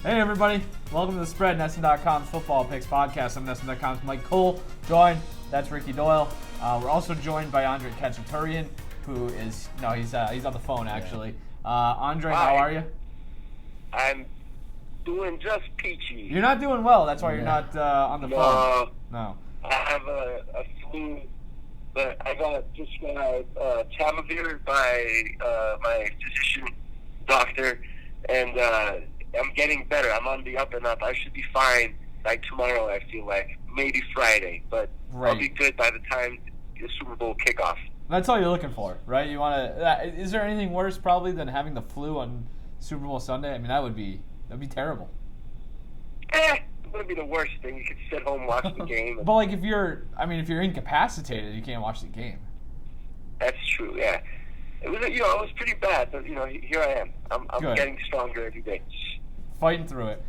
Hey everybody, welcome to The Spread, NESN.com's Football Picks Podcast. I'm NESN.com's Mike Cole, joined, that's Ricky Doyle. We're also joined by Andre Khatchaturian, who is, he's on the phone actually. Andre, Hi. how are you? I'm doing just peachy. You're not doing well, that's why you're not on the phone. No. I have a flu, but I just got Tamiflu by my physician doctor, and I'm getting better. I'm on the up and up. I should be fine by tomorrow, I feel like. Maybe Friday, but I'll be good by the time the Super Bowl kickoff. That's all you're looking for, right? You want to. Is there anything worse probably than having the flu on Super Bowl Sunday? I mean, that'd be terrible. It wouldn't be the worst thing. You could sit home, watch the game. But like, if you're incapacitated, you can't watch the game. That's true. Yeah, it was it was pretty bad, but here I am. I'm getting stronger every day. Fighting through it.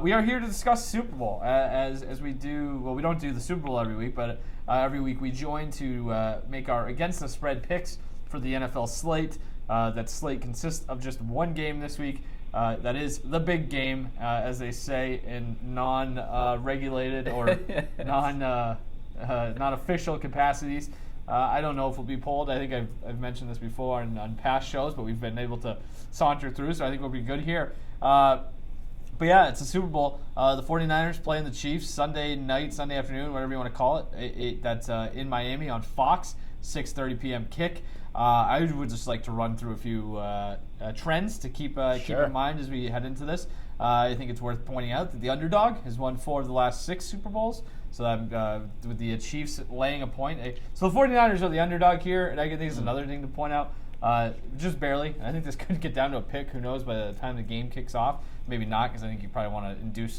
We are here to discuss Super Bowl as we do. Well, we don't do the Super Bowl every week, but every week we join to make our against the spread picks for the NFL slate. That slate consists of just one game this week. That is the big game, as they say in non-regulated or non-official capacities. I don't know if we'll be polled. I think I've mentioned this before on past shows, but we've been able to saunter through, so I think we'll be good here. But yeah, it's a Super Bowl. The 49ers playing the Chiefs Sunday night, Sunday afternoon, whatever you want to call it. That's in Miami on Fox, 6:30 p.m. kick. I would just like to run through a few trends to keep in mind as we head into this. I think it's worth pointing out that the underdog has won 4 of the last 6 Super Bowls. So that, with the Chiefs laying a point. So the 49ers are the underdog here, and I think it's another thing to point out. Just barely. I think this could get down to a pick. Who knows by the time the game kicks off? Maybe not, because I think you probably want to induce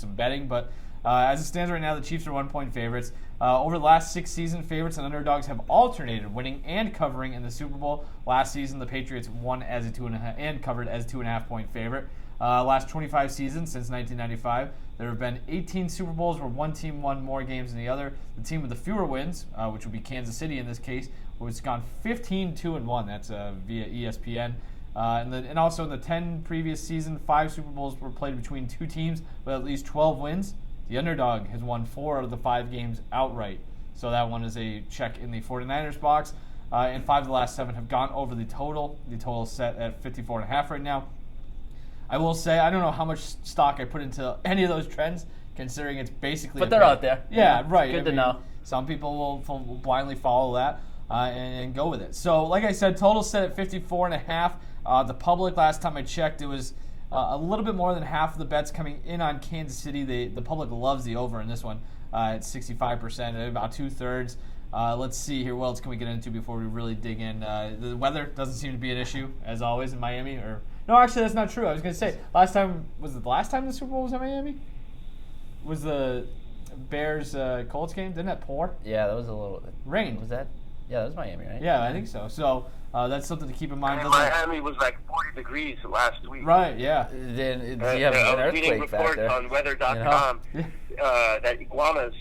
some betting. But as it stands right now, the Chiefs are 1-point favorites. Over the last 6 seasons, favorites and underdogs have alternated winning and covering in the Super Bowl. Last season, the Patriots won as a 2.5 and covered as 2.5-point favorite. Last 25 seasons since 1995, there have been 18 Super Bowls where one team won more games than the other. The team with the fewer wins, which would be Kansas City in this case, was gone 15-2-1. That's via ESPN. And also in the 10 previous seasons, 5 Super Bowls were played between 2 teams with at least 12 wins. The underdog has won 4 out of the 5 games outright. So that one is a check in the 49ers box. And 5 of the last 7 have gone over the total. The total is set at 54.5 right now. I will say, I don't know how much stock I put into any of those trends, considering it's basically... But they're out there. Yeah, right. Good to know. Some people will blindly follow that and go with it. So, like I said, total set at 54.5. The public, last time I checked, it was a little bit more than half of the bets coming in on Kansas City. The public loves the over in this one at 65%, about 2/3. Let's see here. What else can we get into before we really dig in? The weather doesn't seem to be an issue, as always, in Miami. No, actually, that's not true. I was going to say, was it the last time the Super Bowl was in Miami? Was the Bears Colts game? Didn't that pour? Yeah, that was a little rain. Was that? Yeah, that was Miami, right? Yeah, I think so. So that's something to keep in mind. Miami was like 40 degrees last week. Right, yeah. Then you have an reading earthquake reports factor. on weather.com that iguanas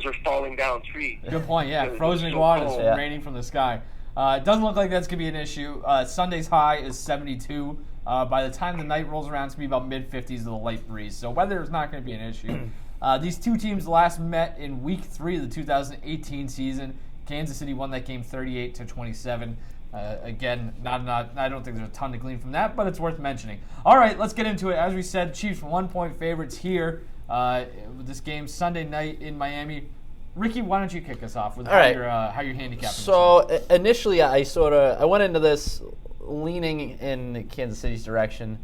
are falling down trees. Good point, yeah. Frozen iguanas raining from the sky. It doesn't look like that's going to be an issue. Sunday's high is 72. By the time the night rolls around, it's going to be about mid-50s with a light breeze. So weather is not going to be an issue. These two teams last met in Week 3 of the 2018 season. Kansas City won that game 38-27. Again, I don't think there's a ton to glean from that, but it's worth mentioning. All right, let's get into it. As we said, Chiefs 1-point favorites here. This game Sunday night in Miami. Ricky, why don't you kick us off with how you're handicapping? So initially, I went into this leaning in Kansas City's direction,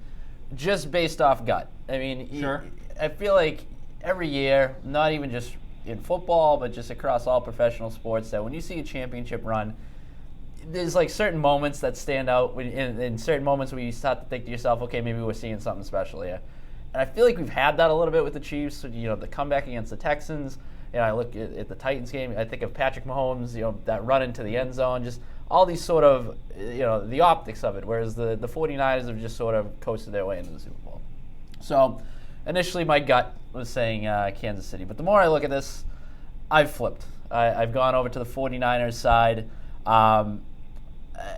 just based off gut. I mean, sure. I feel like every year, not even just in football, but just across all professional sports, that when you see a championship run, there's like certain moments that stand out. In certain moments where you start to think to yourself, okay, maybe we're seeing something special here. And I feel like we've had that a little bit with the Chiefs. The comeback against the Texans. I look at the Titans game. I think of Patrick Mahomes. That run into the end zone. Just all these sort of, the optics of it. Whereas the 49ers have just sort of coasted their way into the Super Bowl. So initially, my gut was saying Kansas City. But the more I look at this, I've flipped. I've gone over to the 49ers side.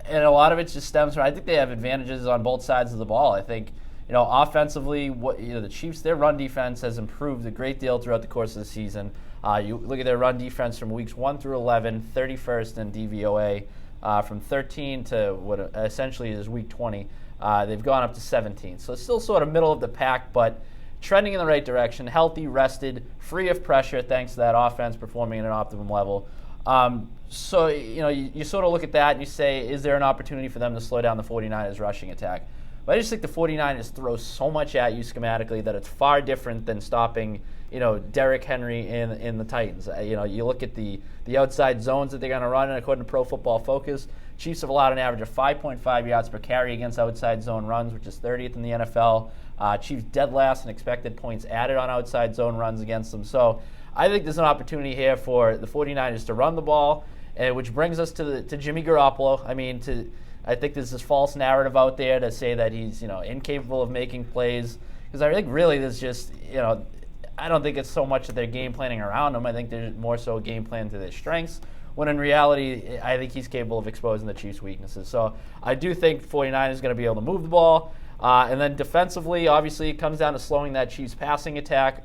and a lot of it just stems from, I think they have advantages on both sides of the ball. I think, offensively, the Chiefs, their run defense has improved a great deal throughout the course of the season. You look at their run defense from weeks 1 through 11, 31st in DVOA. From 13 to what essentially is week 20, they've gone up to 17. So it's still sort of middle of the pack, but trending in the right direction, healthy, rested, free of pressure thanks to that offense performing at an optimum level. So, you sort of look at that and you say, is there an opportunity for them to slow down the 49ers rushing attack? But I just think the 49ers throw so much at you schematically that it's far different than stopping, Derrick Henry in the Titans. You look at the outside zones that they're going to run, and according to Pro Football Focus, Chiefs have allowed an average of 5.5 yards per carry against outside zone runs, which is 30th in the NFL. Chiefs dead last in expected points added on outside zone runs against them. So I think there's an opportunity here for the 49ers to run the ball, which brings us to Jimmy Garoppolo. I think there's this false narrative out there to say that he's, incapable of making plays. Because I think really there's just, I don't think it's so much that they're game planning around him. I think they're more so game planning to their strengths. When in reality, I think he's capable of exposing the Chiefs' weaknesses. So I do think 49ers is going to be able to move the ball. And then defensively, obviously, it comes down to slowing that Chiefs passing attack.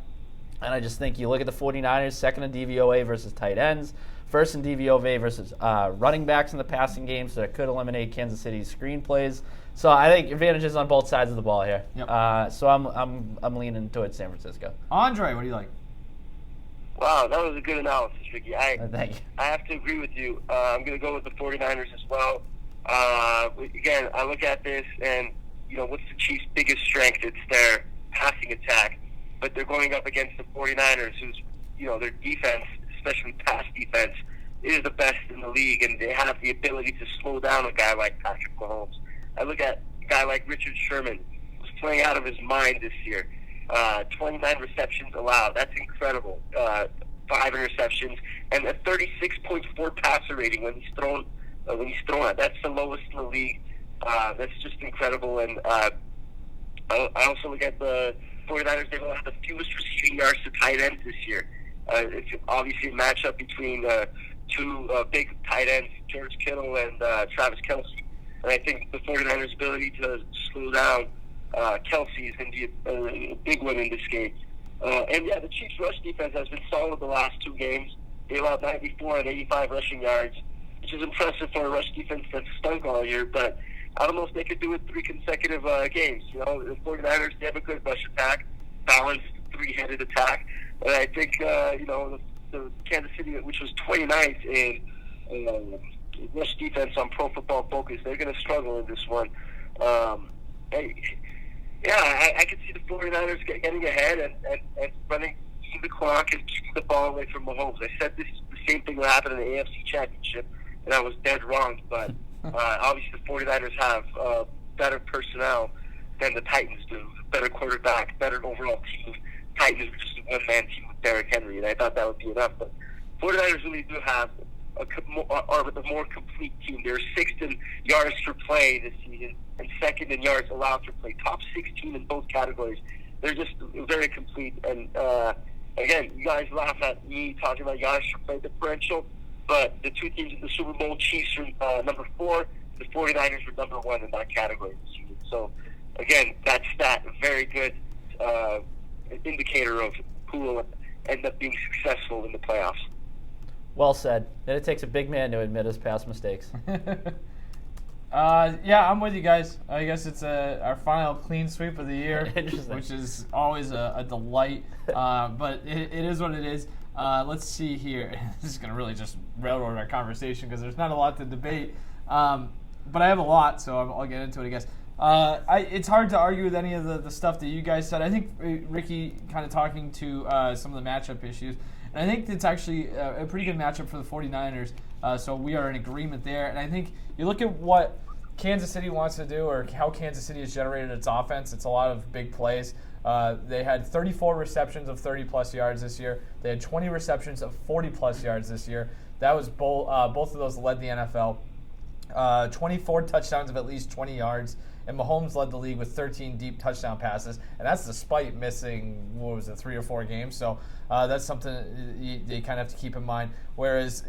And I just think you look at the 49ers, second in DVOA versus tight ends, first in DVOA versus running backs in the passing game, so that could eliminate Kansas City's screen plays. So I think advantages on both sides of the ball here. Yep. So I'm leaning towards San Francisco. Andre, what do you like? Wow, that was a good analysis, Ricky. Thank you. I have to agree with you. I'm going to go with the 49ers as well. Again, I look at this and, what's the Chiefs' biggest strength? It's their passing attack. But they're going up against the 49ers, who's, their defense, especially pass defense, is the best in the league, and they have the ability to slow down a guy like Patrick Mahomes. I look at a guy like Richard Sherman, who's playing out of his mind this year. 29 receptions allowed. That's incredible. 5 interceptions and a 36.4 passer rating when he's thrown it. That's the lowest in the league. That's just incredible. And I also look at the 49ers. They will have the fewest receiving yards to tight ends this year. It's obviously a matchup between two big tight ends, George Kittle and Travis Kelce. And I think the 49ers' ability to slow down Kelce is going to be a big one in this game. The Chiefs' rush defense has been solid the last 2 games. They allowed 94 and 85 rushing yards, which is impressive for a rush defense that's stunk all year. But I don't know if they could do it 3 consecutive games. The 49ers, they have a good rush attack, balanced 3-headed attack. And I think, the Kansas City, which was 29th in rush defense on Pro Football Focus, they're going to struggle in this one. I could see the 49ers getting ahead and running the clock and keeping the ball away from Mahomes. I said the same thing will happen in the AFC Championship, and I was dead wrong. But obviously the 49ers have better personnel than the Titans do, better quarterback, better overall team. Titans are just a one-man team with Derrick Henry, and I thought that would be enough. But 49ers really do have a more complete team. They're 6th in yards per play this season and 2nd in yards allowed per play. Top 16 in both categories. They're just very complete. And again, you guys laugh at me talking about yards per play differential, but the 2 teams in the Super Bowl, Chiefs are number 4. The 49ers were number 1 in that category this season. So again, that stat, a very good indicator of who will end up being successful in the playoffs. Well said. And it takes a big man to admit his past mistakes. I'm with you guys. I guess it's our final clean sweep of the year, which is always a delight. But it is what it is. Let's see here. This is going to really just railroad our conversation because there's not a lot to debate. But I have a lot, so I'll get into it, I guess. It's hard to argue with any of the stuff that you guys said. I think Ricky kind of talking to some of the matchup issues. And I think it's actually a pretty good matchup for the 49ers. So we are in agreement there. And I think you look at what Kansas City wants to do or how Kansas City has generated its offense. It's a lot of big plays. They had 34 receptions of 30-plus yards this year. They had 20 receptions of 40-plus yards this year. That was both of those led the NFL. 24 touchdowns of at least 20 yards and Mahomes led the league with 13 deep touchdown passes, and that's despite missing, 3 or 4 games. So that's something they kind of have to keep in mind. Whereas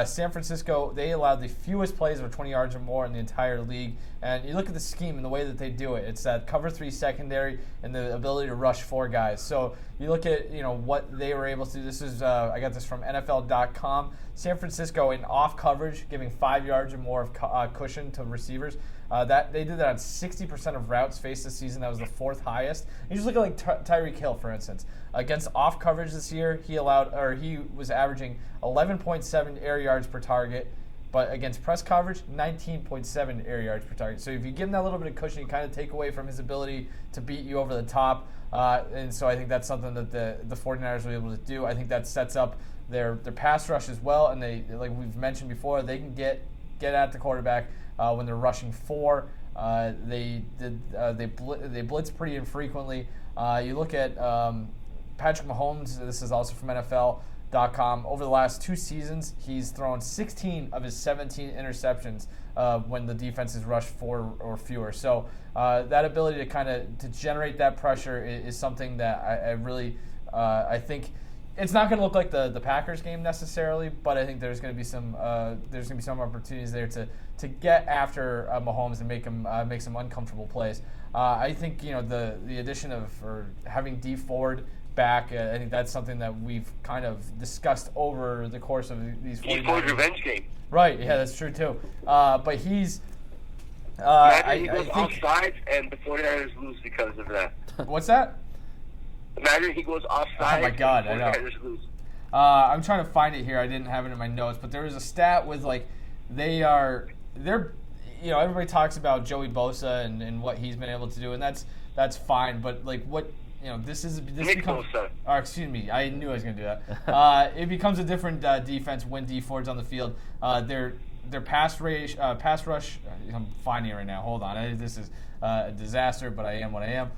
San Francisco, they allowed the fewest plays of 20 yards or more in the entire league. And you look at the scheme and the way that they do it. It's that cover 3 secondary and the ability to rush 4 guys. So you look at what they were able to do. This is I got this from NFL.com. San Francisco in off coverage, giving 5 yards or more of cushion to receivers. That they did that on 60% of routes faced this season. That was the 4th highest. You just look at like Tyreek Hill, for instance. Against off coverage this year, he was averaging 11.7 air yards per target. But against press coverage, 19.7 air yards per target. So if you give him that little bit of cushion, you kind of take away from his ability to beat you over the top. And so I think that's something that the 49ers will be able to do. I think that sets up their pass rush as well. And they, like we've mentioned before, they can get at the quarterback when they're rushing 4. They blitz pretty infrequently. You look at Patrick Mahomes. This is also from NFL.com. Over the last 2 seasons, he's thrown 16 of his 17 interceptions when the defense is rushed 4 or fewer. So that ability to generate that pressure is something that I really I think it's not going to look like the Packers game necessarily, but I think there's going to be some opportunities there to get after Mahomes and make some uncomfortable plays. I think the addition of or having D Ford back, I think that's something that we've kind of discussed over the course of these 49ers. D Ford's revenge game. Right, yeah, that's true too. But he's Imagine he goes offsides and the 49ers lose because of that. What's that? Imagine he goes offsides. Oh my God, and the I know. 49ers lose. I'm trying to find it here. I didn't have it in my notes, but there was a stat with they're everybody talks about Joey Bosa and what he's been able to do, and that's fine. But this becomes. Oh, excuse me. I knew I was going to do that. It becomes a different defense when D Ford's on the field. Their pass rush. I'm finding it right now. Hold on. This is a disaster, but I am what I am.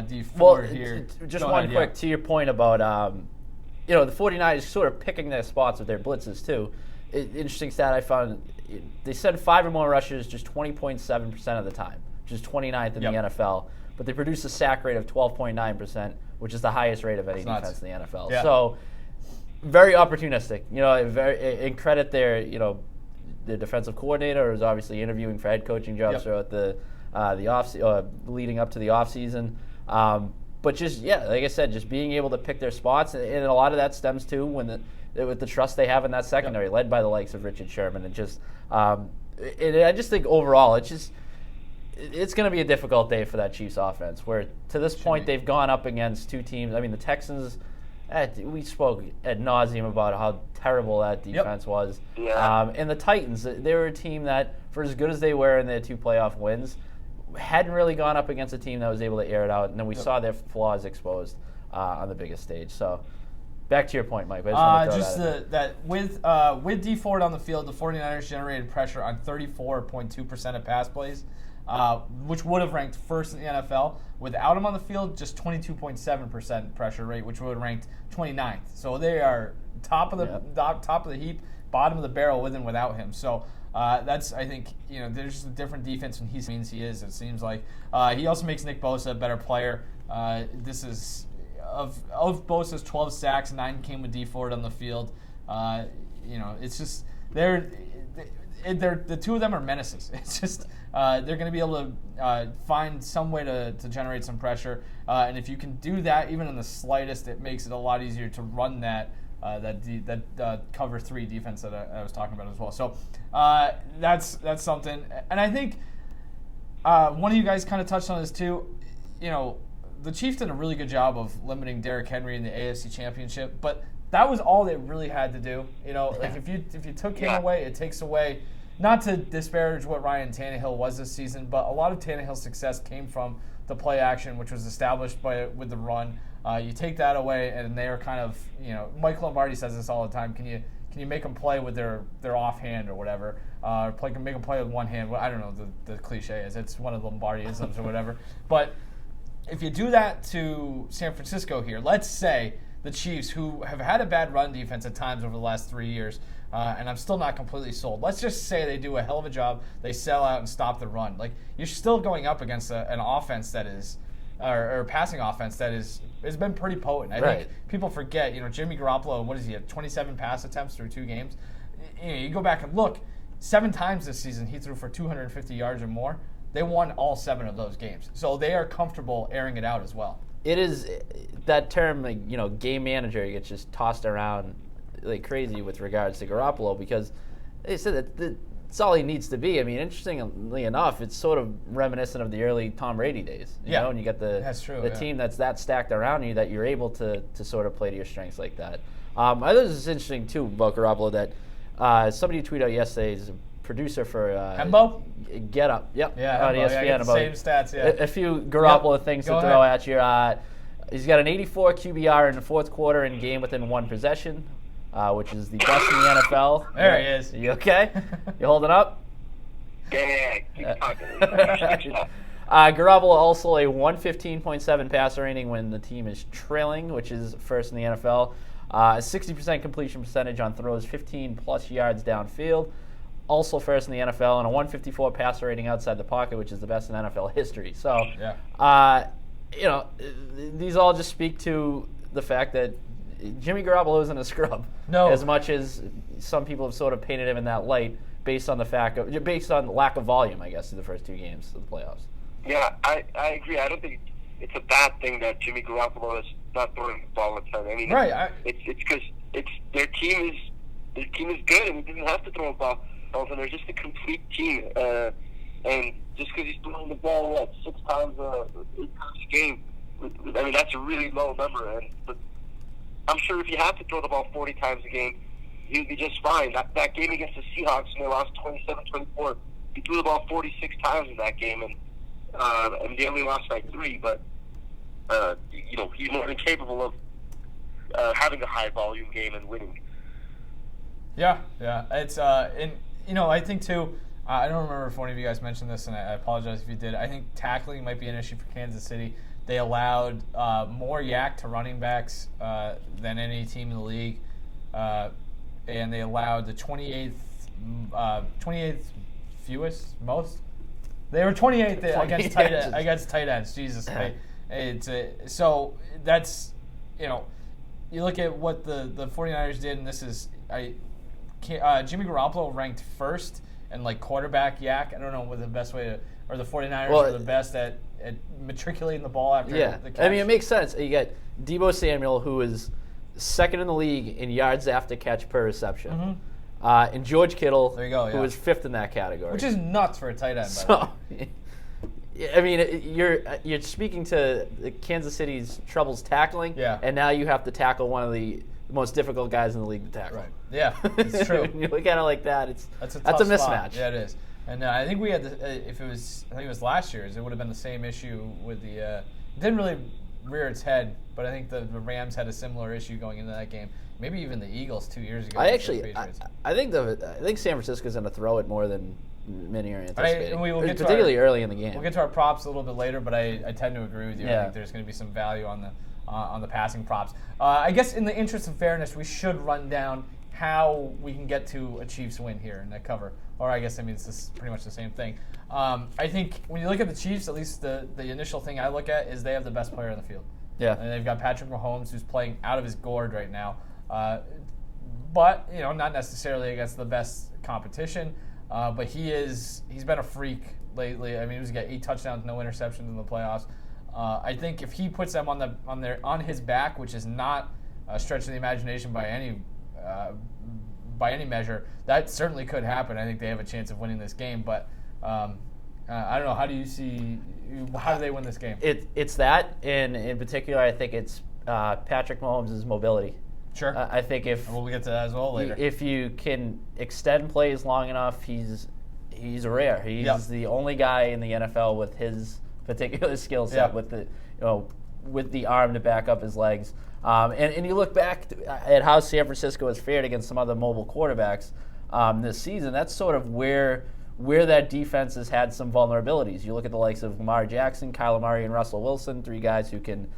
D Ford here. Just one quick to your point about the 49ers sort of picking their spots with their blitzes too. Interesting stat I found. They send 5 or more rushers just 20.7% of the time, which is 29th in the NFL. But they produce a sack rate of 12.9%, which is the highest rate of any defense in the NFL. Yeah. So very opportunistic. And credit their the defensive coordinator who's obviously interviewing for head coaching jobs throughout the leading up to the offseason. But just like I said, just being able to pick their spots, and a lot of that stems too with the trust they have in that secondary, led by the likes of Richard Sherman, and just and I just think overall it's going to be a difficult day for that Chiefs offense. Where to this point they've gone up against 2 teams. I mean, the Texans. We spoke ad nauseum about how terrible that defense was. Yeah. And the Titans, they were a team that, for as good as they were in their 2 playoff wins, hadn't really gone up against a team that was able to air it out. And then we saw their flaws exposed on the biggest stage. So back to your point, Mike. I just want to throw with D Ford on the field, the 49ers generated pressure on 34.2% of pass plays, which would have ranked first in the NFL. Without him on the field, just 22.7% pressure rate, which would have ranked 29th. So they are top of the heap, bottom of the barrel with and without him. So that's, I think, there's just a different defense when he means he is. It seems like he also makes Nick Bosa a better player. This is of Bosa's 12 sacks, 9 came with D Ford on the field. It's just they're the 2 of them are menaces. It's just they're going to be able to find some way to generate some pressure, and if you can do that, even in the slightest, it makes it a lot easier to run that cover 3 defense that I was talking about as well. So that's something, and I think one of you guys kind of touched on this too. The Chiefs did a really good job of limiting Derrick Henry in the AFC Championship, but that was all they really had to do. If you took him away, it takes away. Not to disparage what Ryan Tannehill was this season, but a lot of Tannehill's success came from the play action, which was established with the run. You take that away, and they are kind of, Mike Lombardi says this all the time. Can you make them play with their offhand or whatever? Make them play with one hand. Well, I don't know the cliche is. It's one of the Lombardi-isms or whatever. But if you do that to San Francisco here, let's say the Chiefs, who have had a bad run defense at times over the last 3 years, and I'm still not completely sold. Let's just say they do a hell of a job. They sell out and stop the run. Like, you're still going up against an offense that is, or passing offense that has been pretty potent. I think people forget, Jimmy Garoppolo, what is he, at 27 pass attempts through 2 games? You go back and look, 7 times this season he threw for 250 yards or more. They won all 7 of those games. So they are comfortable airing it out as well. It is that term, game manager gets just tossed around like crazy with regards to Garoppolo, because they said that's all he needs to be. I mean, interestingly enough, it's sort of reminiscent of the early Tom Brady days. You know, and you get the team that's that stacked around you that you're able to sort of play to your strengths like that. I thought this is interesting too about Garoppolo that somebody tweeted out yesterday, is a producer for Hembo? Get Up. Yep. Yeah, on ESPN about same stats. Yeah. A few Garoppolo things to throw at you. He's got an 84 QBR in the fourth quarter in game within 1 possession, which is the best in the NFL. There he is. You okay? You holding up? Yeah, keep talking. Garoppolo also a 115.7 passer rating when the team is trailing, which is first in the NFL. A 60% completion percentage on throws 15-plus yards downfield, also first in the NFL, and a 154 passer rating outside the pocket, which is the best in NFL history. So, these all just speak to the fact that Jimmy Garoppolo isn't a scrub. No. As much as some people have sort of painted him in that light based on the lack of volume, I guess, in the first 2 games of the playoffs. Yeah, I agree. I don't think it's a bad thing that Jimmy Garoppolo is not throwing the ball at time. I mean, it's because their team is good, and he doesn't have to throw a ball. And they're just a complete team. And just because he's throwing the ball 8 times a game, I mean, that's a really low number. But I'm sure if you have to throw the ball 40 times a game, he'd be just fine. That game against the Seahawks, when they lost 27-24, he threw the ball 46 times in that game, and they only lost by 3. But he's more than capable of having a high volume game and winning. Yeah. It's I think too. I don't remember if one of you guys mentioned this, and I apologize if you did. I think tackling might be an issue for Kansas City. They allowed more yak to running backs than any team in the league, and they allowed the 28th fewest most. They were 28th against tight ends. Jesus, so that's you look at what the 49ers did, and this is Jimmy Garoppolo ranked first in quarterback yak. I don't know what the best way to, or the 49ers are the best at matriculating the ball after the catch. I mean, it makes sense. You got Deebo Samuel, who is second in the league in yards after catch per reception. And George Kittle, who is 5th in that category. Which is nuts for a tight end, by the way. I mean, you're speaking to Kansas City's troubles tackling, and now you have to tackle one of the most difficult guys in the league to tackle. Right. Yeah, it's true. When you look at it like that, that's a mismatch. Spot. Yeah, it is. And I think we had I think it was last year's, it would have been the same issue with the. It didn't really rear its head, but I think the Rams had a similar issue going into that game. Maybe even the Eagles 2 years ago. I think San Francisco's going to throw it more than many are anticipating, particularly early in the game. We'll get to our props a little bit later, but I tend to agree with you. I think there's going to be some value on the passing props. I guess in the interest of fairness, we should run down how we can get to a Chiefs win here in that cover. Or I guess it's pretty much the same thing. I think when you look at the Chiefs, at least the initial thing I look at is they have the best player on the field. Yeah. And they've got Patrick Mahomes, who's playing out of his gourd right now. But not necessarily against the best competition. But he's been a freak lately. I mean, he's got 8 touchdowns, no interceptions in the playoffs. I think if he puts them on his back, which is not a stretch of the imagination by any measure, that certainly could happen. I think they have a chance of winning this game. But I don't know. How do they win this game? It's that, and in particular, I think it's Patrick Mahomes' mobility. Sure. I think we'll get to that as well later. If you can extend plays long enough, he's rare. He's the only guy in the NFL with his particular skill set, with the arm to back up his legs. And you look back at how San Francisco has fared against some other mobile quarterbacks this season. That's sort of where that defense has had some vulnerabilities. You look at the likes of Lamar Jackson, Kyler Murray, and Russell Wilson, 3 guys who can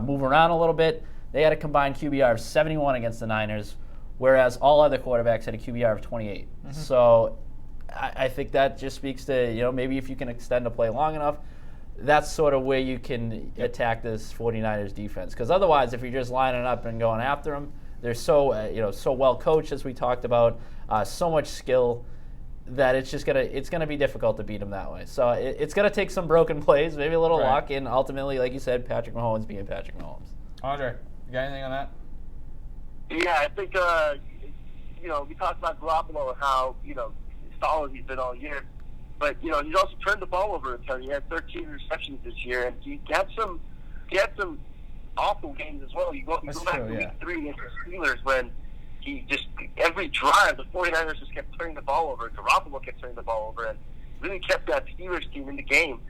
move around a little bit. they had a combined QBR of 71 against the Niners, whereas all other quarterbacks had a QBR of 28. So I think that just speaks to, maybe if you can extend a play long enough, that's sort of where you can attack this 49ers defense. Because otherwise, if you're just lining up and going after them, they're so so well coached, as we talked about, so much skill that it's gonna be difficult to beat them that way. So it's gonna take some broken plays, maybe a little luck, and ultimately, like you said, Patrick Mahomes being Patrick Mahomes. Andre, you got anything on that? Yeah, I think we talked about Garoppolo and how solid he's been all year. But, he's also turned the ball over a ton. He had 13 receptions this year, and he had some awful games as well. You go back to week 3 against the Steelers when he just, every drive, the 49ers just kept turning the ball over. Garoppolo kept turning the ball over and really kept that Steelers team in the game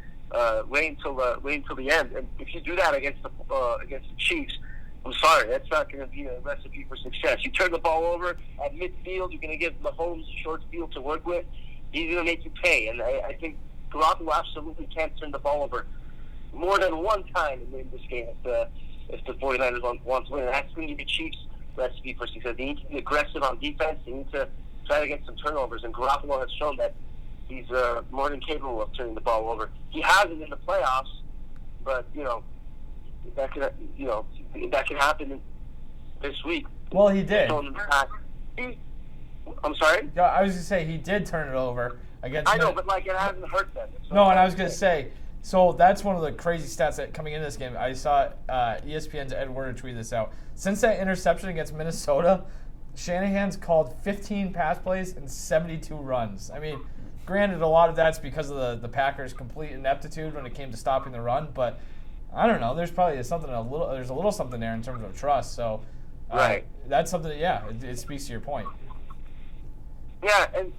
wait until the end. And if you do that against the Chiefs, I'm sorry, that's not going to be a recipe for success. You turn the ball over at midfield, you're going to give Mahomes a short field to work with. He's going to make you pay. And I think Garoppolo absolutely can't turn the ball over more than one time in this game if the 49ers want to win. And that's going to be the Chiefs' recipe for success. They need to be aggressive on defense. They need to try to get some turnovers. And Garoppolo has shown that he's more than capable of turning the ball over. He hasn't in the playoffs, but, that could happen this week. Well, he did. I'm sorry? Yeah, I was going to say he did turn it over against. I know, but it hasn't hurt them. No, and I was going to say, so that's one of the crazy stats that coming into this game. I saw ESPN's Ed Werder tweet this out. Since that interception against Minnesota, Shanahan's called 15 pass plays and 72 runs. I mean, granted, a lot of that's because of the Packers' complete ineptitude when it came to stopping the run, but I don't know. There's probably there's a little something there in terms of trust. So, right. That's something. It speaks to your point. Yeah, and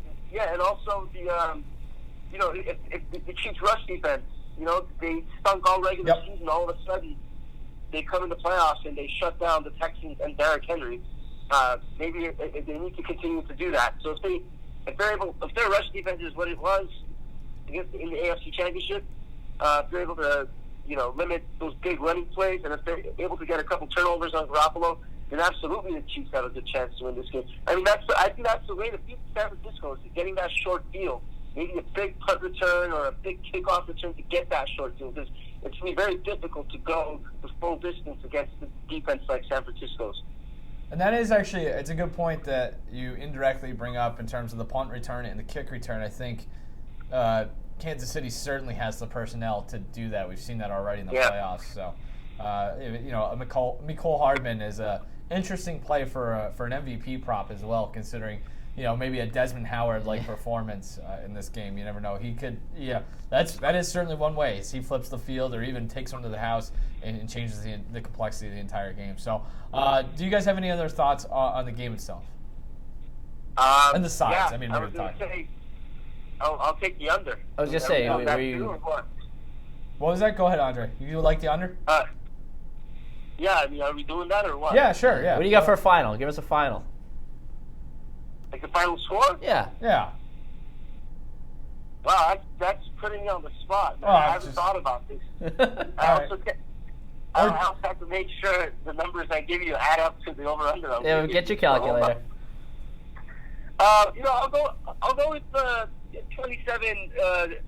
also if the Chiefs' rush defense, they stunk all regular season. All of a sudden, they come in the playoffs and they shut down the Texans and Derrick Henry. Maybe they need to continue to do that. So if their rush defense is what it was in the AFC Championship, if they're able to limit those big running plays, and if they're able to get a couple turnovers on Garoppolo, then absolutely the Chiefs have a good chance to win this game. I mean, I think that's the way to beat San Francisco, is getting that short field. Maybe a big punt return or a big kickoff return to get that short field. Because it's going to be very difficult to go the full distance against the defense like San Francisco's. And that is actually, it's a good point that you indirectly bring up in terms of the punt return and the kick return. I think Kansas City certainly has the personnel to do that. We've seen that already in the playoffs. So, Mecole Hardman is a interesting play for an MVP prop as well, considering maybe a Desmond Howard-like performance in this game. You never know. He could, that is certainly one way. He flips the field or even takes one to the house and changes the complexity of the entire game. So, do you guys have any other thoughts on the game itself? And the sides. Yeah, I mean, I was going to say, I'll take the under. I was just saying, what was that? Go ahead, Andre. You like the under? Yeah, I mean, are we doing that or what? Yeah, sure, yeah. What do you got for a final? Give us a final. Like the final score? Yeah. Yeah. Wow, that's putting me on the spot. Man. Oh, I haven't thought about this. I also have to make sure the numbers I give you add up to the over/under. Yeah, get your calculator. I'll go with 27-22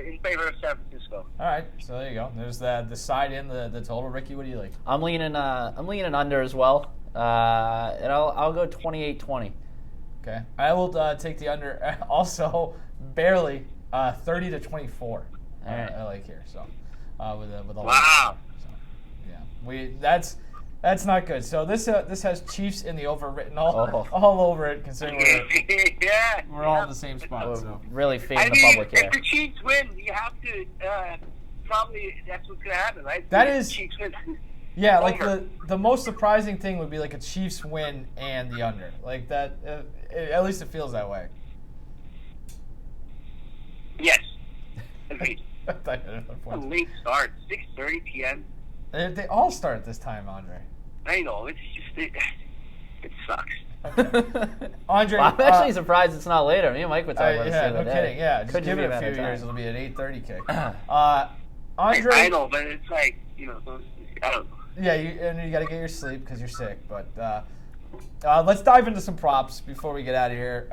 in favor of San Francisco. All right, so there you go. There's the side in the total. Ricky, what do you like? I'm leaning under as well, and I'll go 28-20. Okay, I will take the under. Also, barely 30-24. I like here. So with a wow. So, yeah, that's not good. So this has Chiefs in the over written all over it, considering we're all in the same spot. We're so really fading the public here. If the Chiefs win, you have to probably that's what's going to happen, right? That is. Chiefs win. Yeah, like the most surprising thing would be like a Chiefs win and the under. Like that, at least it feels that way. Yes. Agreed. A late start, 6:30 p.m. They all start at this time, Andre. I know, it's just it sucks. Okay. Andre, well, I'm actually surprised it's not later. Me and Mike were talking about this the other day. Kidding. Yeah, just give it a few years, it'll be an 8:30 kick. Andre, I know, but it's like those, I don't know. Yeah, and you got to get your sleep because you're sick. But let's dive into some props before we get out of here.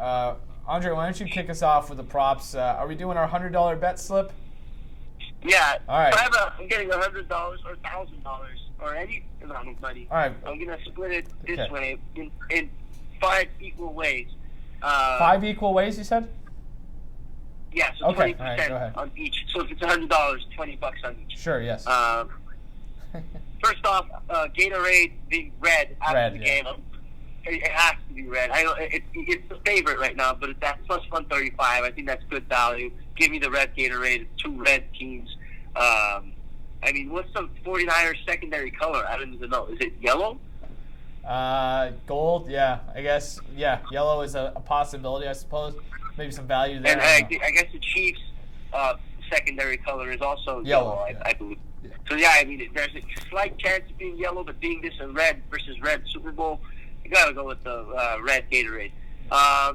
Andre, why don't you kick us off with the props? Are we doing our $100 bet slip? Yeah. All right. I'm getting $100 or $1,000 or any amount of money. All right. I'm gonna split it this way in 5 equal ways. 5 equal ways, you said? Yeah. So Okay. 20% All right, go ahead. on each. So if it's $100, $20 on each. Sure. Yes. First off, Gatorade being red after the game. It has to be red. It's the favorite right now, but it's at plus 135. I think that's good value. Give me the red Gatorade. It's 2 red teams. What's the 49ers secondary color? I don't even know. Is it yellow? Gold. Yeah, I guess. Yeah, yellow is a possibility, I suppose. Maybe some value there. And I guess the Chiefs' secondary color is also yellow. I believe. Yeah. So there's a slight chance of being yellow, but being this a red versus red Super Bowl, you gotta go with the red Gatorade.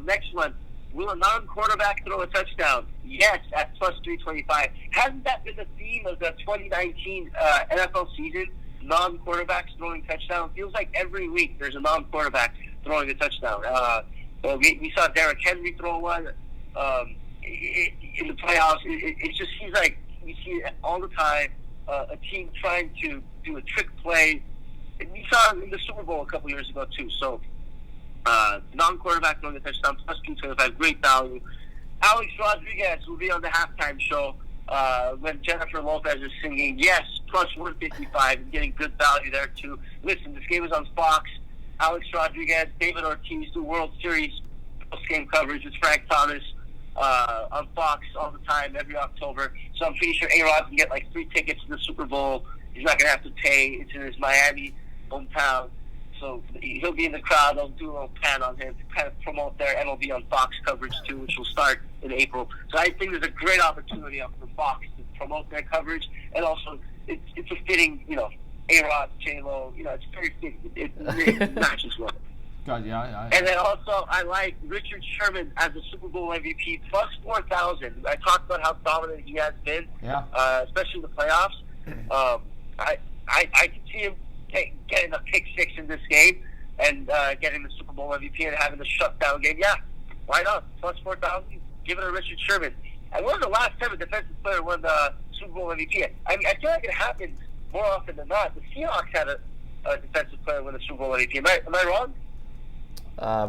Next one, will a non-quarterback throw a touchdown? Yes, at plus 325. Hasn't that been the theme of the 2019 NFL season? Non-quarterbacks throwing touchdowns. Feels like every week there's a non-quarterback throwing a touchdown. We saw Derrick Henry throw one in the playoffs. It just seems like we see it all the time. A team trying to do a trick play. And we saw it in the Super Bowl a couple years ago too. So non-quarterback throwing a touchdown plus 225, great value. Alex Rodriguez will be on the halftime show when Jennifer Lopez is singing. Yes, plus 155, and getting good value there too. Listen, this game is on Fox. Alex Rodriguez, David Ortiz do World Series post-game coverage with Frank Thomas on Fox all the time, every October. So I'm pretty sure A-Rod can get like 3 tickets to the Super Bowl. He's not going to have to pay. It's in his Miami hometown. So he'll be in the crowd. They'll do a little pan on him to kind of promote their MLB on Fox coverage too, which will start in April. So I think there's a great opportunity for Fox to promote their coverage. And also, it's a fitting, A-Rod, J-Lo, it's very fitting. It matches well. God, yeah. And then also, I like Richard Sherman as a Super Bowl MVP, plus 4,000. I talked about how dominant he has been, especially in the playoffs. I can see him getting a pick 6 in this game and getting the Super Bowl MVP and having the shutdown game. Yeah, why not? Plus 4,000, give it to Richard Sherman. And when was the last time a defensive player won the Super Bowl MVP? I feel like it happens more often than not. The Seahawks had a defensive player win the Super Bowl MVP. Am I wrong?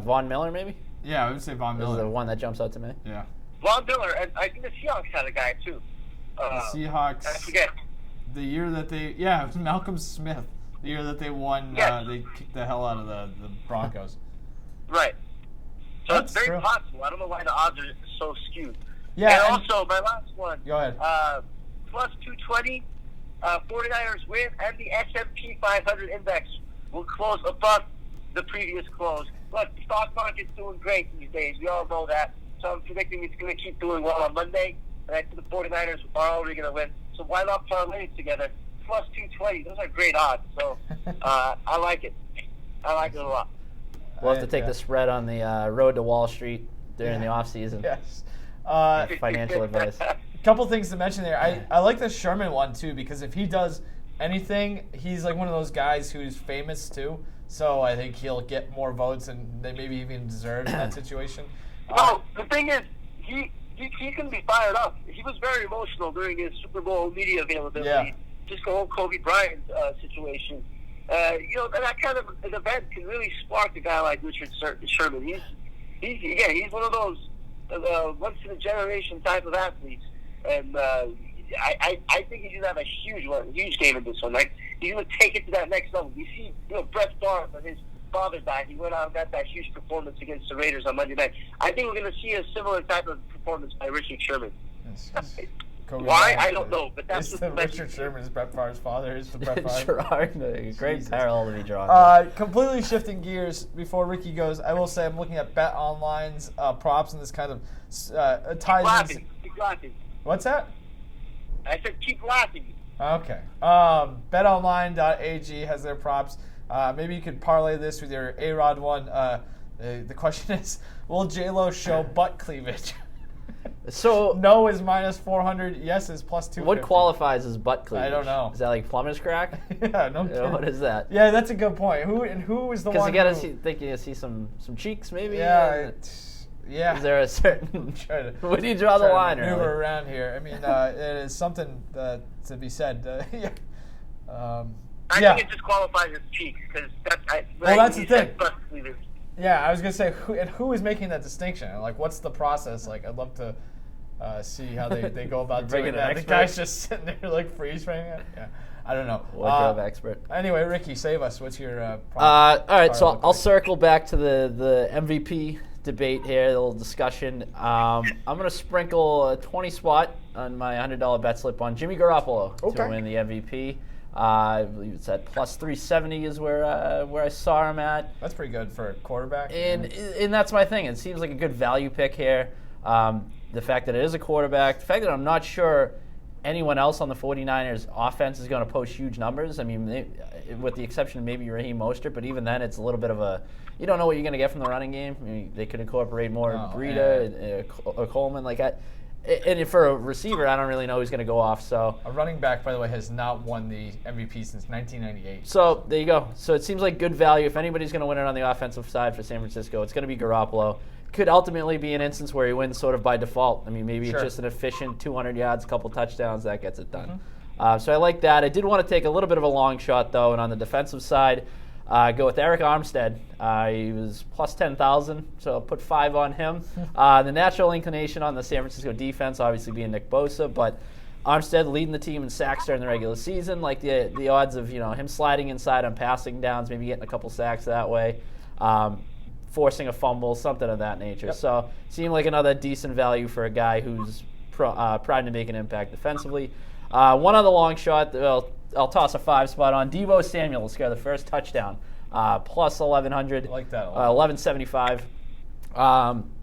Von Miller, maybe? Yeah, I would say Von Miller. This is the one that jumps out to me. Yeah. Von Miller, and I think the Seahawks had a guy too. The Seahawks. I forget. The year that it was Malcolm Smith. The year that they won, they kicked the hell out of the Broncos. Right. So That's it's very true. possible. I don't know why the odds are so skewed. Yeah. And also, my last one. Go ahead. Plus 220, 49ers win, and the S&P 500 index will close above the previous close. Look, the stock market's doing great these days. We all know that. So I'm predicting it's going to keep doing well on Monday. And I think the 49ers are already going to win. So why not parlay it together? Plus 220. Those are great odds. So I like it. I like it a lot. We'll have to take the spread on the road to Wall Street during the off season. Yes. Financial advice. A couple things to mention there. I like the Sherman one too, because if he does anything, he's like one of those guys who's famous too. So I think he'll get more votes and they maybe even deserve in that situation. Well, the thing is, he can be fired up. He was very emotional during his Super Bowl media availability. Yeah. Just the whole Kobe Bryant situation. That kind of an event can really spark a guy like Richard Sherman. He's one of those once in a generation type of athletes, and I think he's gonna have a huge game in this one. Like he's gonna take it to that next level. You see, Brett Favre, when his father died, he went out and got that huge performance against the Raiders on Monday night. I think we're gonna see a similar type of performance by Richard Sherman. Why? I don't know, but that's what Richard Sherman is Brett Favre's father. Is the Brett Favre. Great parallel to be drawn. Completely shifting gears before Ricky goes, I will say I'm looking at Bet Online's props and this kind of ties in. Keep laughing. What's that? I said keep laughing. Okay. BetOnline.ag has their props. Maybe you could parlay this with your A-Rod one. The question is, will J-Lo show butt cleavage? So no is minus 400. Yes is plus 250. what qualifies as butt cleavage? I don't know. Is that like plumber's crack? Yeah, no kidding. What is that? Yeah, that's a good point. Who is the one? Because you gotta think you see some cheeks maybe. Yeah. Yeah. Is there a certain? Where do you draw the line? Maneuver Really? around here. I mean, it is something to be said. Yeah. I think it just qualifies as cheeks because that's the thing. butt cleavage. Yeah, I was gonna say, who is making that distinction? Like, what's the process? Like, I'd love to see how they go about doing that. The guy's just sitting there like freeze framing it. Yeah, I don't know. Wardrobe expert. Anyway, Ricky, save us. What's your? All right, so I'll circle back to the MVP debate here, a little discussion. I'm gonna sprinkle a 20 spot on my $100 bet slip on Jimmy Garoppolo to win the MVP. I believe it's at plus 370 is where I saw him at. That's pretty good for a quarterback. And that's my thing. It seems like a good value pick here. The fact that it is a quarterback, the fact that I'm not sure anyone else on the 49ers offense is going to post huge numbers. I mean, with the exception of maybe Raheem Mostert, but even then it's a little bit of a, you don't know what you're going to get from the running game. I mean, they could incorporate more Breida or Coleman like that. And for a receiver, I don't really know who's going to go off. So a running back, by the way, has not won the MVP since 1998. So there you go. So it seems like good value. If anybody's going to win it on the offensive side for San Francisco, it's going to be Garoppolo. Could ultimately be an instance where he wins sort of by default. I mean, maybe it's just an efficient 200 yards, a couple touchdowns, that gets it done. So I like that. I did want to take a little bit of a long shot, though, and on the defensive side, go with Eric Armstead. He was plus 10,000, so I'll put 5 on him. The natural inclination on the San Francisco defense, obviously being Nick Bosa, but Armstead leading the team in sacks during the regular season. Like the odds of him sliding inside on passing downs, maybe getting a couple sacks that way, forcing a fumble, something of that nature. So seemed like another decent value for a guy who's primed to make an impact defensively. One other long shot. I'll toss a 5 spot on Deebo Samuel to score the first touchdown. Plus 1,100. I like that a lot. 1,175.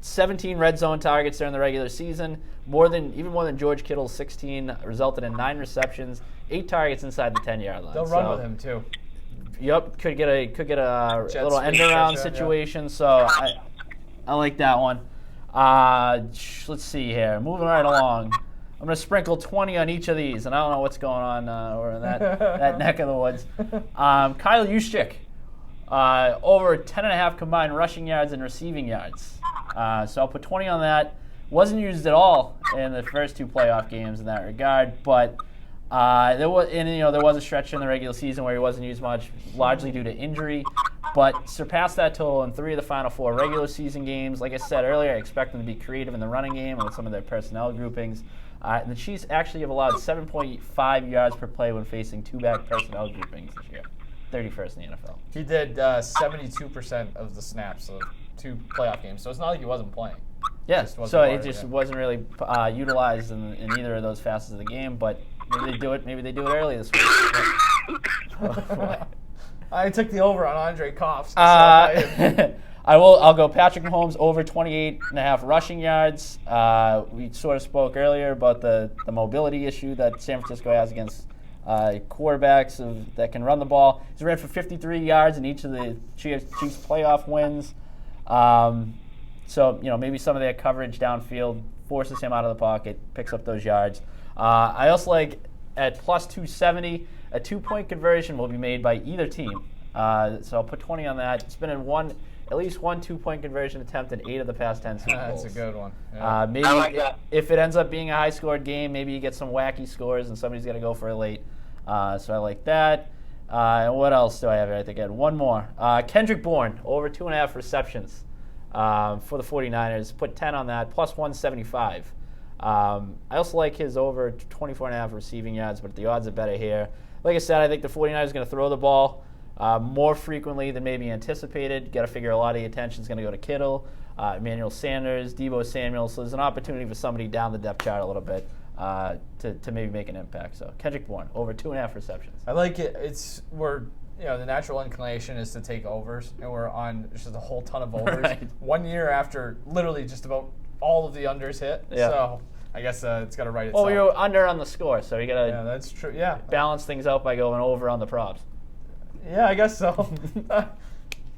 17 red zone targets during the regular season. Even more than George Kittle's 16. Resulted in 9 receptions, 8 targets inside the 10-yard line. They'll run with him too. Yep, could get a little end around situation. So I like that one. Let's see here. Moving right along. I'm going to sprinkle 20 on each of these, and I don't know what's going on over in that neck of the woods. Kyle Juszczyk, over 10.5 combined rushing yards and receiving yards. So I'll put 20 on that. Wasn't used at all in the first 2 playoff games in that regard, but there was a stretch in the regular season where he wasn't used much, largely due to injury, but surpassed that total in 3 of the final 4 regular season games. Like I said earlier, I expect them to be creative in the running game with some of their personnel groupings. And the Chiefs actually have allowed 7.5 yards per play when facing 2-back personnel groupings this year, 31st in the NFL. He did 72% of the snaps of 2 playoff games, so it's not like he wasn't playing. Yes, so it just wasn't really utilized in either of those facets of the game, but maybe they do it. Maybe they do it early this week. I took the over on Andre Khatchaturian. I'll go Patrick Mahomes over 28.5 rushing yards. We sort of spoke earlier about the mobility issue that San Francisco has against quarterbacks that can run the ball. He's ran for 53 yards in each of the Chiefs playoff wins. So maybe some of their coverage downfield forces him out of the pocket, picks up those yards. I also like at plus 270, a 2-point conversion will be made by either team. So I'll put 20 on that. It's been in at least one 2-point conversion attempt in 8 of the past 10 Super Bowls. That's a good one. Yeah. Maybe if it ends up being a high-scored game, maybe you get some wacky scores and somebody's going to go for it late. So I like that. And what else do I have here? I think I had one more. Kendrick Bourne, over 2.5 receptions for the 49ers. Put 10 on that, plus 175. I also like his over 24.5 receiving yards, but the odds are better here. Like I said, I think the 49ers are going to throw the ball more frequently than maybe anticipated. Got to figure a lot of the attention is going to go to Kittle, Emmanuel Sanders, Deebo Samuel. So there's an opportunity for somebody down the depth chart a little bit to maybe make an impact. So Kendrick Bourne, over 2.5 receptions. I like it. The natural inclination is to take overs, and we're on just a whole ton of overs. Right. 1 year after literally just about all of the unders hit. Yeah. So I guess it's got to write itself. Well, we were under on the score, so you got to that's true. Yeah. balance things out by going over on the props. Yeah, I guess so.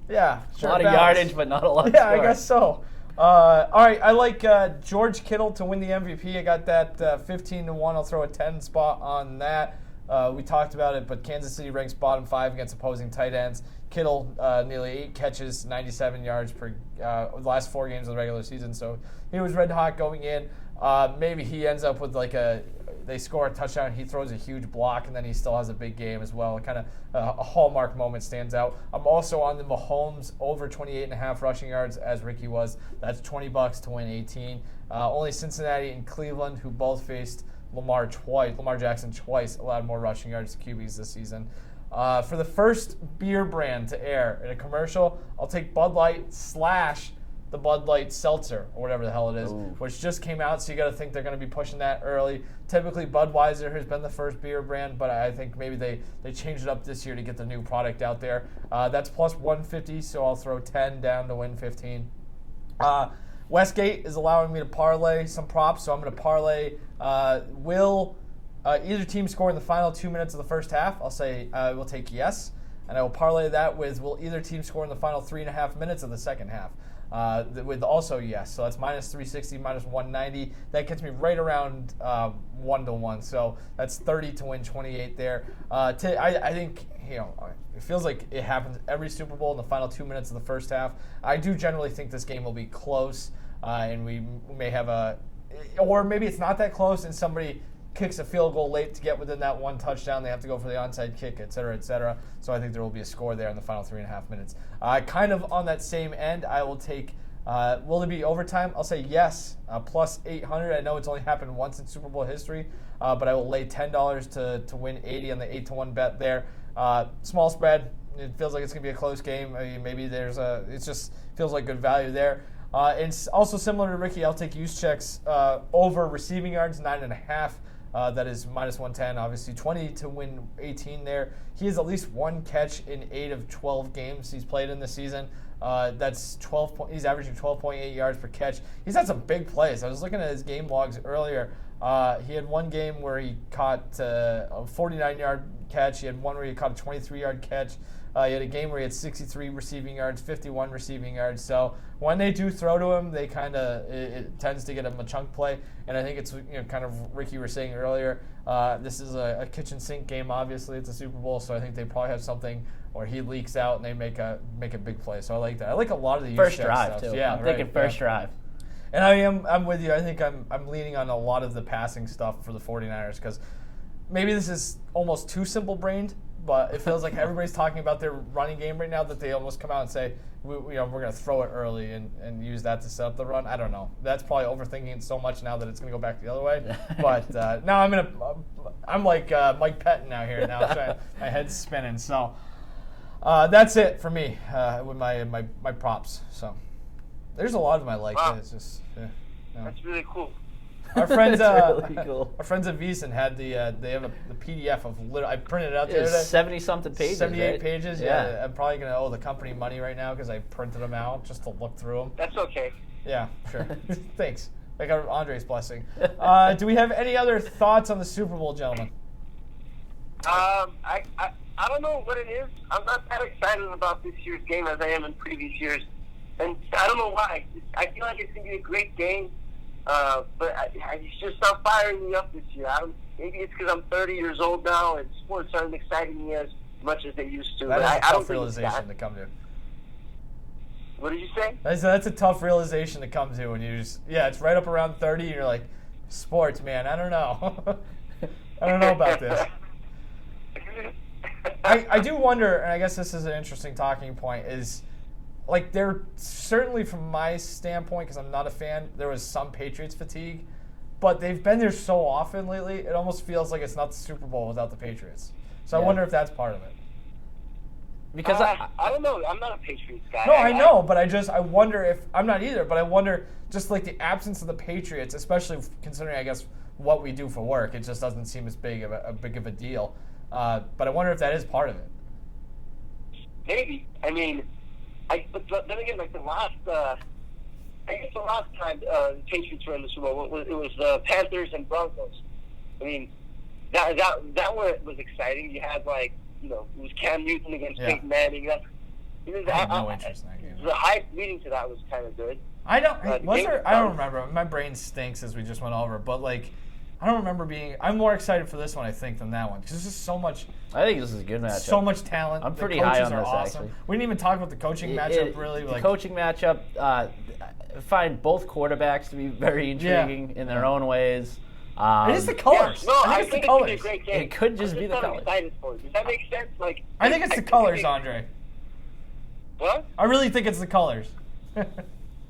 Yeah, sure. A lot of yardage, but not a lot of Yeah, score. I guess so. All right, I like George Kittle to win the MVP. I got that 15-1. I'll throw a 10 spot on that. We talked about it, but Kansas City ranks bottom 5 against opposing tight ends. Kittle, nearly 8 catches, 97 yards per the last 4 games of the regular season. So he was red hot going in. Maybe he ends up with they score a touchdown, he throws a huge block, and then he still has a big game as well. Kind of a hallmark moment stands out. I'm also on the Mahomes over 28.5 rushing yards, as Ricky was. That's $20 to win 18. Only Cincinnati and Cleveland, who both faced Lamar Jackson twice, allowed more rushing yards to QBs this season. For the first beer brand to air in a commercial, I'll take Bud Light / the Bud Light Seltzer, or whatever the hell it is, which just came out, so you got to think they're going to be pushing that early. Typically, Budweiser has been the first beer brand, but I think maybe they changed it up this year to get the new product out there. That's plus 150, so I'll throw 10 down to win 15. Westgate is allowing me to parlay some props, so I'm going to parlay will either team score in the final 2 minutes of the first half. I'll say we'll take yes, and I will parlay that with will either team score in the final 3.5 minutes of the second half. With also yes, so that's minus 360, minus 190. That gets me right around 1-1. So that's 30 to win 28 there. I think it feels like it happens every Super Bowl in the final 2 minutes of the first half. I do generally think this game will be close, and we may have or maybe it's not that close, and somebody kicks a field goal late to get within that one touchdown. They have to go for the onside kick, et cetera, et cetera. So I think there will be a score there in the final 3.5 minutes. Kind of on that same end, I will take, will it be overtime? I'll say yes, plus 800. I know it's only happened once in Super Bowl history, but I will lay $10 to win 80 on the 8-1 bet there. Small spread. It feels like it's going to be a close game. I mean, maybe it just feels like good value there. And also similar to Ricky, I'll take Juszczyk's over receiving yards, 9.5. That is minus 110, obviously 20 to win 18 there. He has at least one catch in 8 of 12 games he's played in the season. That's 12. He's averaging 12.8 yards per catch. He's had some big plays. I was looking at his game logs earlier. He had one game where he caught a 49-yard catch. He had one where he caught a 23-yard catch. He had a game where he had 63 receiving yards, 51 receiving yards. So when they do throw to him, they it tends to get him a chunk play. And I think it's kind of Ricky was saying earlier. This is a kitchen sink game. Obviously, it's a Super Bowl, so I think they probably have something where he leaks out and they make a big play. So I like that. I like a lot of the first drive stuff. too. Yeah, I'm thinking first drive. And I'm with you. I think I'm leaning on a lot of the passing stuff for the 49ers because maybe this is almost too simple-brained, but it feels like everybody's talking about their running game right now that they almost come out and say, we're going to throw it early and use that to set up the run. I don't know. That's probably overthinking it so much now that it's going to go back the other way. But now I'm like Mike Pettin now here. Now my head's spinning. So that's it for me with my props. So there's a lot of my likes. Wow. It's just That's really cool. Our friends, really cool. Our friends at VEASAN had they have the PDF of I printed it out the other day. 70-something pages. 78 right? pages. Yeah, I'm probably gonna owe the company money right now because I printed them out just to look through them. That's okay. Yeah, sure. Thanks. I got Andre's blessing. Do we have any other thoughts on the Super Bowl, gentlemen? I don't know what it is. I'm not that excited about this year's game as I am in previous years, and I don't know why. I feel like it's gonna be a great game. But it's just not firing me up this year. Maybe it's because I'm 30 years old now and sports aren't exciting me as much as they used to. That is a I don't tough realization to come to. What did you say? That's a tough realization to come to when you it's right up around 30 and you're like, sports, man, I don't know. I don't know about this. I do wonder, and I guess this is an interesting talking point, is like there certainly from my standpoint, because I'm not a fan, there was some Patriots fatigue, but they've been there so often lately, it almost feels like it's not the Super Bowl without the Patriots. So I wonder if that's part of it. Because I don't know. I'm not a Patriots guy. No, I know, but I wonder if I'm not either. But I wonder just like the absence of the Patriots, especially considering I guess what we do for work, it just doesn't seem as big of a deal. But I wonder if that is part of it. Maybe. I mean. But then again, like the last time the Patriots were in the Super Bowl, it was the Panthers and Broncos. I mean, that one was exciting. You had it was Cam Newton against Peyton Manning. I have no interest in that game. The hype leading to that was kind of good. I don't. Was game there? I don't remember. My brain stinks as we just went over. But like, I don't remember being. I'm more excited for this one, I think, than that one because there's just so much. I think this is a good matchup. So much talent. I'm pretty the high coaches on are this, awesome. actually. We didn't even talk about the coaching matchup really. The Like coaching matchup. I find both quarterbacks to be very intriguing in their own ways. it is the colors. Yeah, no, I think it's the colors. It's gonna be a great game. It could just be the I'm colors. excited for it. Does that make sense? Like, I think it's the colors, Andre. What? I really think it's the colors.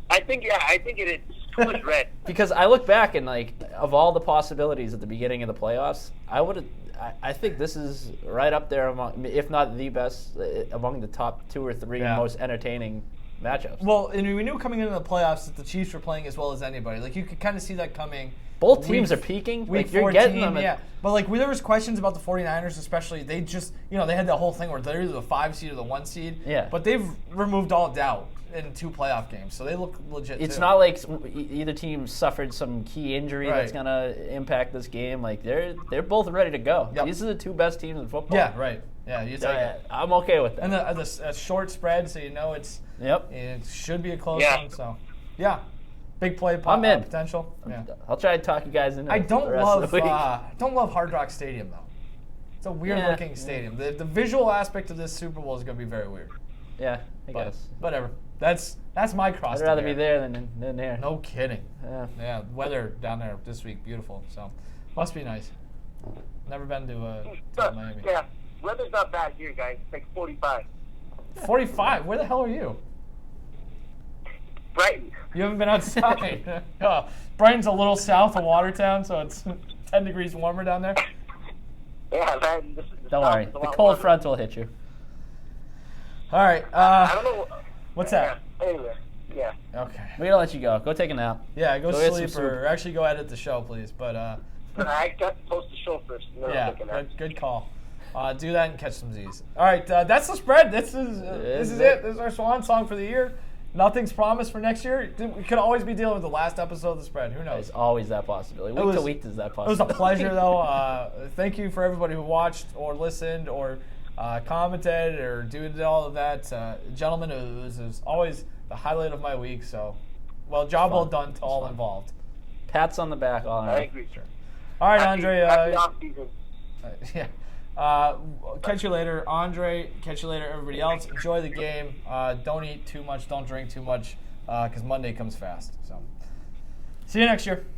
I think it is. Colors red. Because I look back and like of all the possibilities at the beginning of the playoffs, I think this is right up there among, if not the best, among the top 2 or 3 most entertaining matchups. Well, and we knew coming into the playoffs that the Chiefs were playing as well as anybody. Like you could kind of see that coming. Both teams are peaking. Week Like you're 14, getting them. Yeah, but like there was questions about the 49ers, especially. They just, they had that whole thing where they're either the 5 seed or the 1 seed. Yeah. But they've removed all doubt in 2 playoff games, so they look legit. It's too. not like either team suffered some key injury Right. that's gonna impact this game. Like they're both ready to go. Yep. These are the 2 best teams in football. Yeah, right. Yeah, you take it. I'm okay with that. And the short spread, so it's. Yep. It should be a close Yeah. one. So, yeah, big play I'm in. potential. Yeah. I'll try to talk you guys into I it don't the rest of the week. love Hard Rock Stadium though. It's a weird looking stadium. The visual aspect of this Super Bowl is going to be very weird. Yeah, I But guess. whatever. That's my cross. I'd rather be there than here. No kidding. Yeah. Yeah, weather down there this week beautiful. So must be nice. Never been to Miami. Yeah, weather's not bad here, guys. It's like 45. 45. Where the hell are you? Brighton. You haven't been outside. Brighton's a little south of Watertown, so it's 10 degrees warmer down there. Yeah, man. This is the Don't South worry. is a The lot cold warmer. front will hit you. All right. I don't know. What's that? Yeah, anyway, yeah. Okay. We're going to let you go. Go take a nap. Yeah, go Go get some sleep soup. or actually go edit the show, please. But I got to post the show first. And then yeah, I'm thinking that. good call. Do that and catch some Z's. All right, that's the spread. This is it. This is our swan song for the year. Nothing's promised for next year. We could always be dealing with the last episode of the spread. Who knows? There's always that possibility. Week to week, there's that It was possibility. a pleasure, though. Thank you for everybody who watched or listened or commented or did all of that. Gentlemen, it was always the highlight of my week. So, job well done to all involved. Pats on the back. All I right. agree. Sure. All right, Andre. Happy off season. Yeah. Catch you later, Andre. Catch you later, everybody else. Enjoy the game. Don't eat too much. Don't drink too much because Monday comes fast. So, see you next year.